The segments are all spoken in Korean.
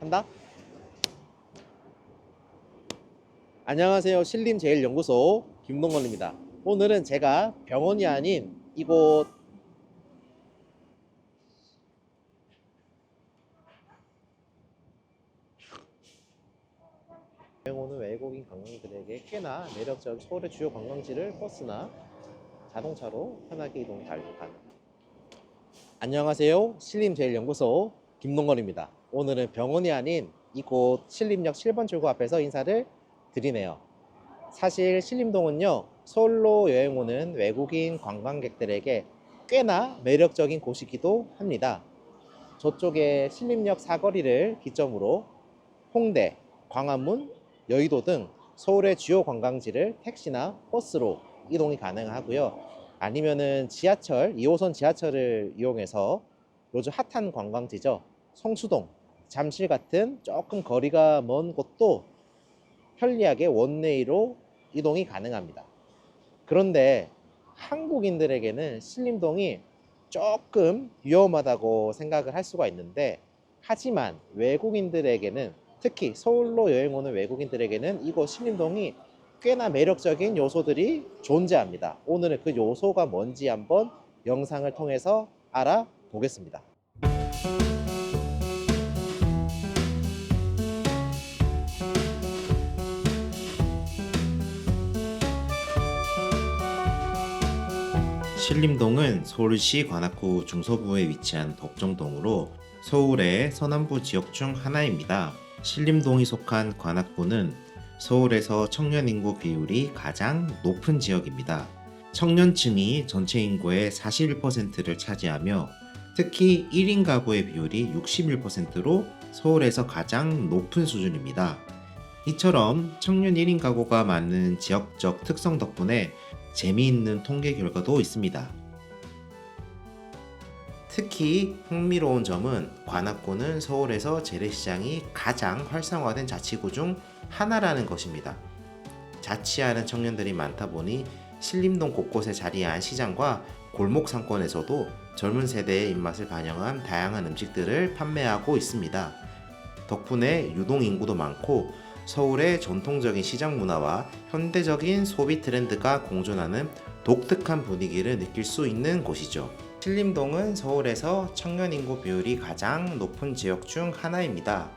한다. 안녕하세요. 신림제일연구소 김동건입니다. 오늘은 제가 병원이 아닌 이곳 오는 외국인 관광객들에게 꽤나 매력적인 서울의 주요 관광지를 버스나 자동차로 편하게 이동 가능합니다. 안녕하세요. 신림제일연구소 김동건입니다. 오늘은 병원이 아닌 이곳 신림역 7번 출구 앞에서 인사를 드리네요. 사실 신림동은요, 서울로 여행 오는 외국인 관광객들에게 꽤나 매력적인 곳이기도 합니다. 저쪽에 신림역 사거리를 기점으로 홍대, 광화문, 여의도 등 서울의 주요 관광지를 택시나 버스로 이동이 가능하고요. 아니면은 지하철, 2호선 지하철을 이용해서 요즘 핫한 관광지죠. 성수동, 잠실 같은 조금 거리가 먼 곳도 편리하게 원웨이로 이동이 가능합니다. 그런데 한국인들에게는 신림동이 조금 위험하다고 생각을 할 수가 있는데, 하지만 외국인들에게는, 특히 서울로 여행 오는 외국인들에게는 이곳 신림동이 꽤나 매력적인 요소들이 존재합니다. 오늘은 그 요소가 뭔지 한번 영상을 통해서 알아보겠습니다. 신림동은 서울시 관악구 중서부에 위치한 덕정동으로 서울의 서남부 지역 중 하나입니다. 신림동이 속한 관악구는 서울에서 청년 인구 비율이 가장 높은 지역입니다. 청년층이 전체 인구의 41%를 차지하며 특히 1인 가구의 비율이 61%로 서울에서 가장 높은 수준입니다. 이처럼 청년 1인 가구가 많은 지역적 특성 덕분에 재미있는 통계 결과도 있습니다. 특히 흥미로운 점은 관악구는 서울에서 재래시장이 가장 활성화된 자치구 중 하나라는 것입니다. 자취하는 청년들이 많다 보니 신림동 곳곳에 자리한 시장과 골목 상권에서도 젊은 세대의 입맛을 반영한 다양한 음식들을 판매하고 있습니다. 덕분에 유동 인구도 많고 서울의 전통적인 시장 문화와 현대적인 소비 트렌드가 공존하는 독특한 분위기를 느낄 수 있는 곳이죠. 신림동은 서울에서 청년 인구 비율이 가장 높은 지역 중 하나입니다.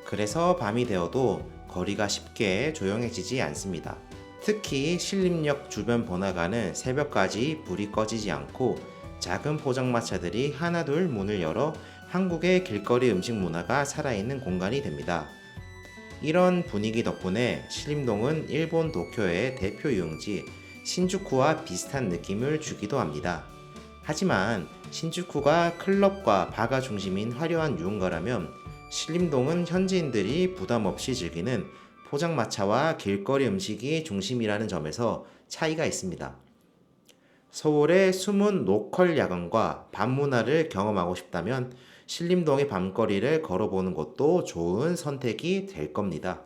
그래서 밤이 되어도 거리가 쉽게 조용해지지 않습니다. 특히 신림역 주변 번화가는 새벽까지 불이 꺼지지 않고 작은 포장마차들이 하나둘 문을 열어 한국의 길거리 음식 문화가 살아있는 공간이 됩니다. 이런 분위기 덕분에 신림동은 일본 도쿄의 대표 유흥지 신주쿠와 비슷한 느낌을 주기도 합니다. 하지만 신주쿠가 클럽과 바가 중심인 화려한 유흥가라면 신림동은 현지인들이 부담 없이 즐기는 포장마차와 길거리 음식이 중심이라는 점에서 차이가 있습니다. 서울의 숨은 로컬 야경과 밤 문화를 경험하고 싶다면 신림동의 밤거리를 걸어보는 것도 좋은 선택이 될 겁니다.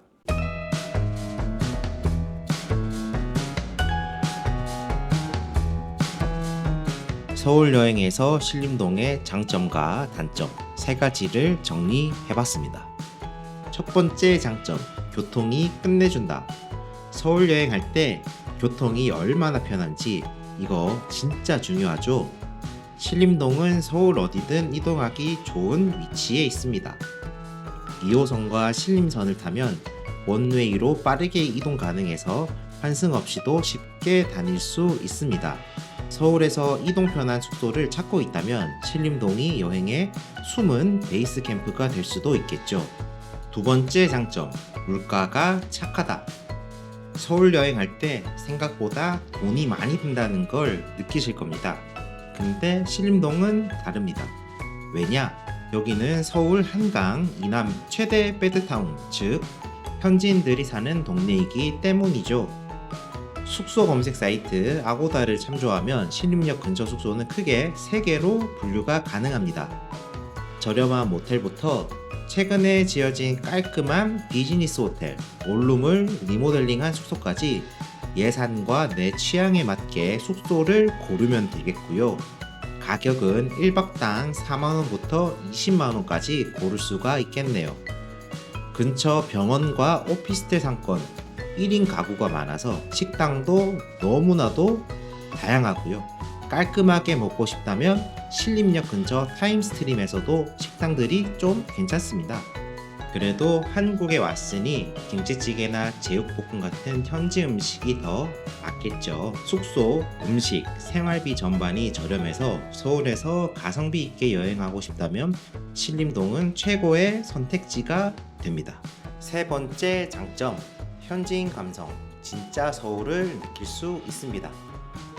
서울 여행에서 신림동의 장점과 단점 세 가지를 정리해봤습니다. 첫 번째 장점, 교통이 끝내준다. 서울 여행할 때 교통이 얼마나 편한지 이거 진짜 중요하죠. 신림동은 서울 어디든 이동하기 좋은 위치에 있습니다. 2호선과 신림선을 타면 원웨이로 빠르게 이동 가능해서 환승 없이도 쉽게 다닐 수 있습니다. 서울에서 이동 편한 숙소를 찾고 있다면 신림동이 여행의 숨은 베이스 캠프가 될 수도 있겠죠. 두 번째 장점, 물가가 착하다. 서울 여행할 때 생각보다 돈이 많이 든다는 걸 느끼실 겁니다. 근데 신림동은 다릅니다. 왜냐? 여기는 서울 한강 이남 최대 배드타운, 즉 현지인들이 사는 동네이기 때문이죠. 숙소 검색 사이트 아고다를 참조하면 신림역 근처 숙소는 크게 3개로 분류가 가능합니다. 저렴한 모텔부터 최근에 지어진 깔끔한 비즈니스 호텔, 원룸을 리모델링한 숙소까지 예산과 내 취향에 맞게 숙소를 고르면 되겠고요. 가격은 1박당 4만원부터 20만원까지 고를 수가 있겠네요. 근처 병원과 오피스텔 상권, 1인 가구가 많아서 식당도 너무나도 다양하고요. 깔끔하게 먹고 싶다면 신림역 근처 타임스트림에서도 식당들이 좀 괜찮습니다. 그래도 한국에 왔으니 김치찌개나 제육볶음 같은 현지 음식이 더 맞겠죠. 숙소, 음식, 생활비 전반이 저렴해서 서울에서 가성비 있게 여행하고 싶다면 신림동은 최고의 선택지가 됩니다. 세 번째 장점, 현지인 감성, 진짜 서울을 느낄 수 있습니다.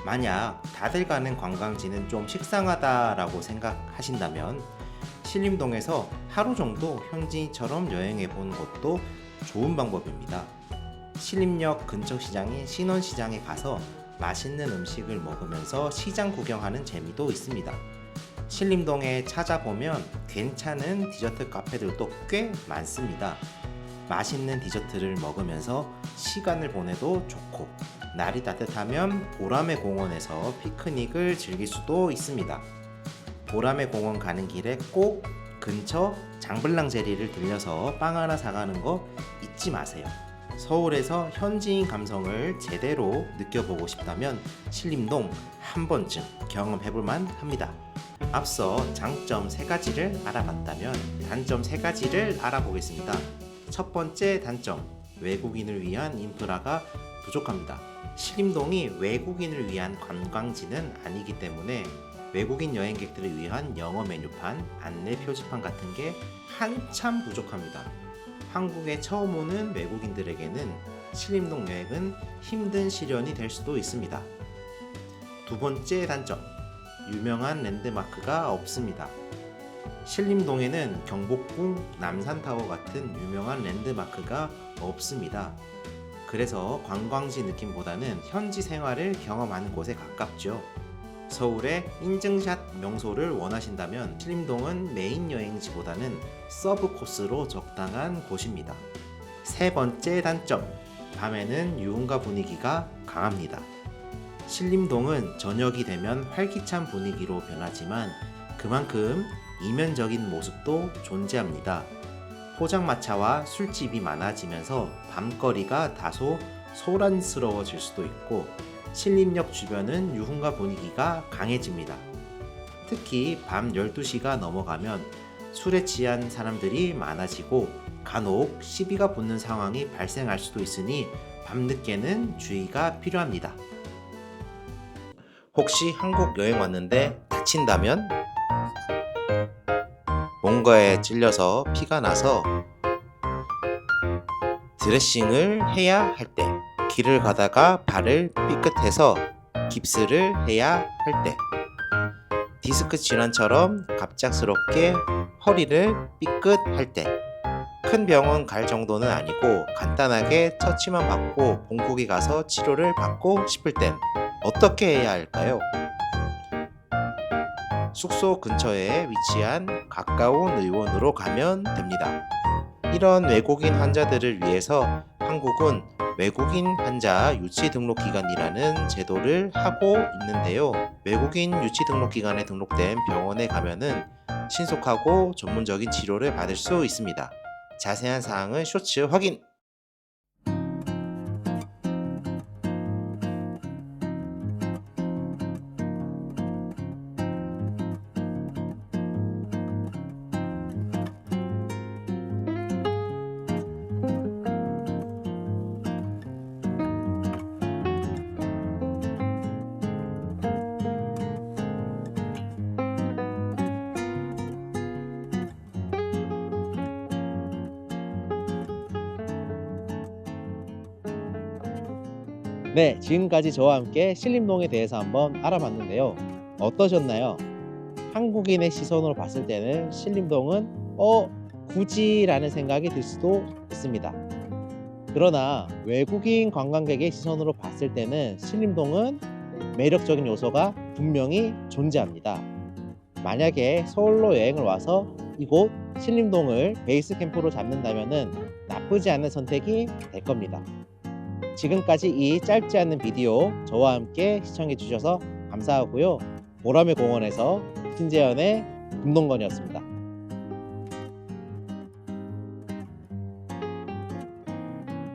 만약 다들 가는 관광지는 좀 식상하다라고 생각하신다면 신림동에서 하루 정도 현지인처럼 여행해 보는 것도 좋은 방법입니다. 신림역 근처 시장인 신원시장에 가서 맛있는 음식을 먹으면서 시장 구경하는 재미도 있습니다. 신림동에 찾아보면 괜찮은 디저트 카페들도 꽤 많습니다. 맛있는 디저트를 먹으면서 시간을 보내도 좋고, 날이 따뜻하면 보라매 공원에서 피크닉을 즐길 수도 있습니다. 보라매 공원 가는 길에 꼭 근처 장블랑제리를 들려서 빵 하나 사가는 거 잊지 마세요. 서울에서 현지인 감성을 제대로 느껴보고 싶다면 신림동 한 번쯤 경험해볼만 합니다. 앞서 장점 3가지를 알아봤다면 단점 3가지를 알아보겠습니다. 첫 번째 단점, 외국인을 위한 인프라가 부족합니다. 신림동이 외국인을 위한 관광지는 아니기 때문에 외국인 여행객들을 위한 영어 메뉴판, 안내 표지판 같은 게 한참 부족합니다. 한국에 처음 오는 외국인들에게는 신림동 여행은 힘든 시련이 될 수도 있습니다. 두 번째 단점, 유명한 랜드마크가 없습니다. 신림동에는 경복궁, 남산타워 같은 유명한 랜드마크가 없습니다. 그래서 관광지 느낌보다는 현지 생활을 경험하는 곳에 가깝죠. 서울의 인증샷 명소를 원하신다면 신림동은 메인 여행지보다는 서브 코스로 적당한 곳입니다. 세 번째 단점, 밤에는 유흥가 분위기가 강합니다. 신림동은 저녁이 되면 활기찬 분위기로 변하지만 그만큼 이면적인 모습도 존재합니다. 포장마차와 술집이 많아지면서 밤거리가 다소 소란스러워질 수도 있고, 신림역 주변은 유흥가 분위기가 강해집니다. 특히 밤 12시가 넘어가면 술에 취한 사람들이 많아지고 간혹 시비가 붙는 상황이 발생할 수도 있으니 밤늦게는 주의가 필요합니다. 혹시 한국 여행 왔는데 다친다면? 뭔가에 찔려서 피가 나서 드레싱을 해야 할 때, 길을 가다가 발을 삐끗해서 깁스를 해야 할 때, 디스크 질환처럼 갑작스럽게 허리를 삐끗할 때, 큰 병원 갈 정도는 아니고 간단하게 처치만 받고 본국에 가서 치료를 받고 싶을 땐 어떻게 해야 할까요? 숙소 근처에 위치한 가까운 의원으로 가면 됩니다. 이런 외국인 환자들을 위해서 한국은 외국인 환자 유치 등록 기간이라는 제도를 하고 있는데요. 외국인 유치 등록 기간에 등록된 병원에 가면은 신속하고 전문적인 치료를 받을 수 있습니다. 자세한 사항은 쇼츠 확인! 네, 지금까지 저와 함께 신림동에 대해서 한번 알아봤는데요. 어떠셨나요? 한국인의 시선으로 봤을 때는 신림동은 굳이 라는 생각이 들 수도 있습니다. 그러나 외국인 관광객의 시선으로 봤을 때는 신림동은 매력적인 요소가 분명히 존재합니다. 만약에 서울로 여행을 와서 이곳 신림동을 베이스 캠프로 잡는다면 나쁘지 않은 선택이 될 겁니다. 지금까지 이 짧지 않은 비디오 저와 함께 시청해 주셔서 감사하고요. 보라매 공원에서 신재현의 금동건이었습니다.